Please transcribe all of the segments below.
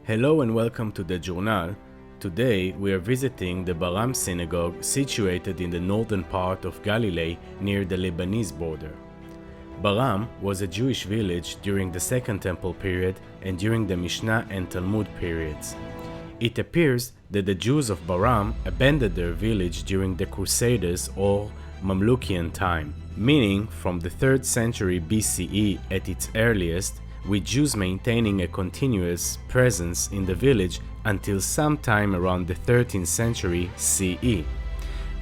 Hello and welcome to the journal. Today we are visiting the Bar'am Synagogue situated in the northern part of Galilee near the Lebanese border. Baram was a Jewish village during the Second Temple period and during the Mishnah and Talmud periods. It appears that the Jews of Baram abandoned their village during the Crusaders or Mamlukian time, meaning from the 3rd century BCE at its earliest, with Jews maintaining a continuous presence in the village until sometime around the 13th century CE.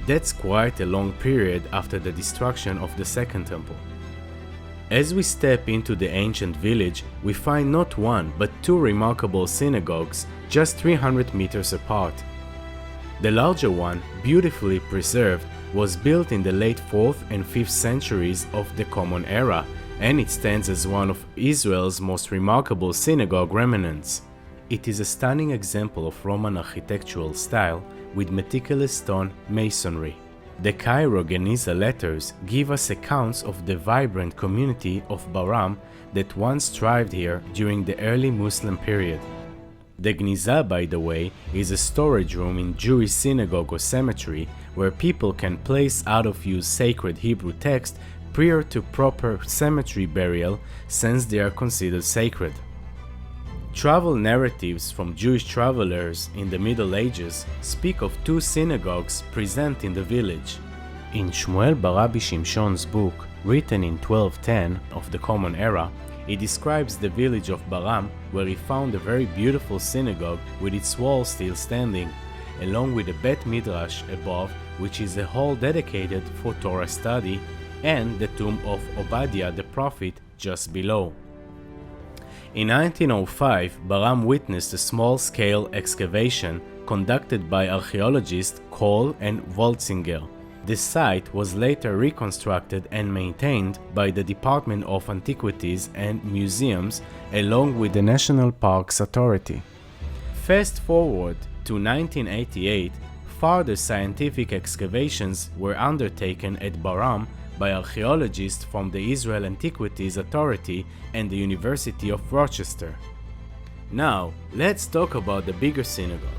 That's quite a long period after the destruction of the Second Temple. As we step into the ancient village, we find not one but two remarkable synagogues just 300 meters apart. The larger one, beautifully preserved, was built in the late 4th and 5th centuries of the Common Era, and it stands as one of Israel's most remarkable synagogue remnants. It is a stunning example of Roman architectural style with meticulous stone masonry. The Cairo Geniza letters give us accounts of the vibrant community of Baram that once thrived here during the early Muslim period. The Geniza, by the way, is a storage room in Jewish synagogue or cemetery where people can place out-of-use sacred Hebrew text prior to proper cemetery burial, since they are considered sacred. Travel narratives from Jewish travelers in the Middle Ages speak of two synagogues present in the village. In Shmuel bar Rabbi Shimshon's book, written in 1210 of the Common Era, he describes the village of Baram, where he found a very beautiful synagogue with its walls still standing, along with a Bet Midrash above, which is a hall dedicated for Torah study, and the tomb of Obadiah the prophet just below. In 1905, Baram witnessed a small-scale excavation conducted by archaeologists Kohl and Wolzinger. This site was later reconstructed and maintained by the Department of Antiquities and Museums along with the National Parks Authority. Fast forward to 1988, further scientific excavations were undertaken at Baram by archaeologists from the Israel Antiquities Authority and the University of Rochester. Now, let's talk about the bigger synagogue.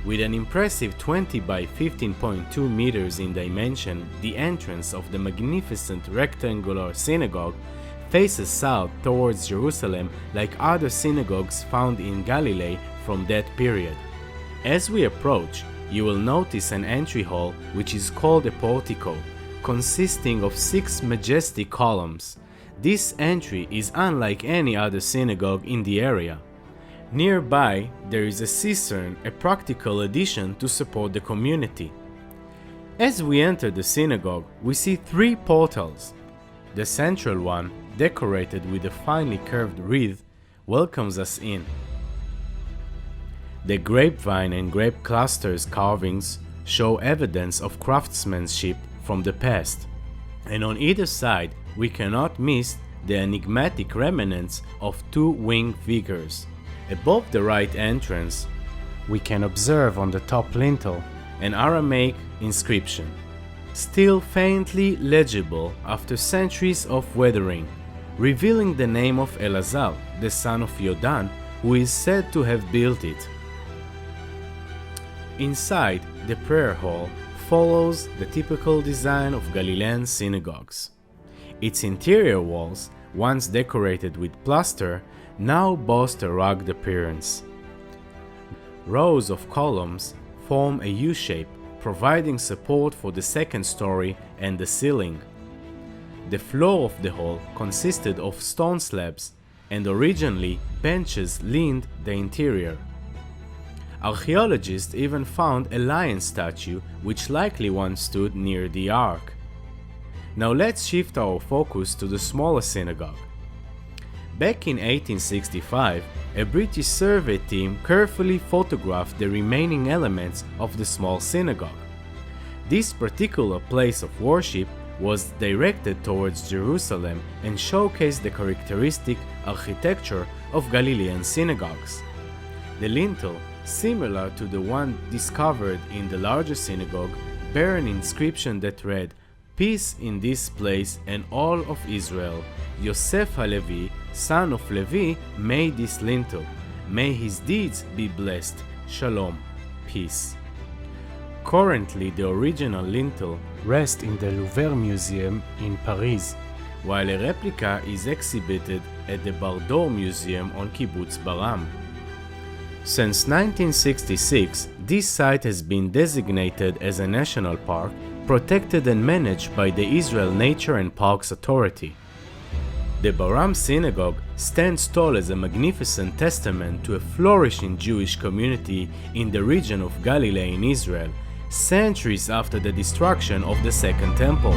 With an impressive 20 by 15.2 meters in dimension, the entrance of the magnificent rectangular synagogue faces south towards Jerusalem like other synagogues found in Galilee from that period. As we approach, you will notice an entry hall which is called a portico, consisting of 6 majestic columns. This entry is unlike any other synagogue in the area. Nearby, there is a cistern, a practical addition to support the community. As we enter the synagogue, we see 3 portals. The central one, decorated with a finely curved wreath, welcomes us in. The grapevine and grape clusters carvings show evidence of craftsmanship from the past, and on either side we cannot miss the enigmatic remnants of 2 winged figures. Above the right entrance, we can observe on the top lintel an Aramaic inscription, still faintly legible after centuries of weathering, revealing the name of Elazar, the son of Yodan, who is said to have built it. Inside, the prayer hall follows the typical design of Galilean synagogues. Its interior walls, once decorated with plaster, now boast a rugged appearance. Rows of columns form a U-shape, providing support for the second story and the ceiling. The floor of the hall consisted of stone slabs, and originally benches lined the interior. Archaeologists even found a lion statue which likely once stood near the ark. Now let's shift our focus to the smaller synagogue. Back in 1865, a British survey team carefully photographed the remaining elements of the small synagogue. This particular place of worship was directed towards Jerusalem and showcased the characteristic architecture of Galilean synagogues. The lintel, similar to the one discovered in the larger synagogue, bear an inscription that read, "Peace in this place and all of Israel. Yosef HaLevi, son of Levi, made this lintel. May his deeds be blessed. Shalom. Peace. Currently, the original lintel rests in the Louvre Museum in Paris, while a replica is exhibited at the Louvre Museum on Kibbutz Baram. Since 1966, this site has been designated as a national park, protected and managed by the Israel Nature and Parks Authority. The Bar'am Synagogue stands tall as a magnificent testament to a flourishing Jewish community in the region of Galilee in Israel, centuries after the destruction of the Second Temple.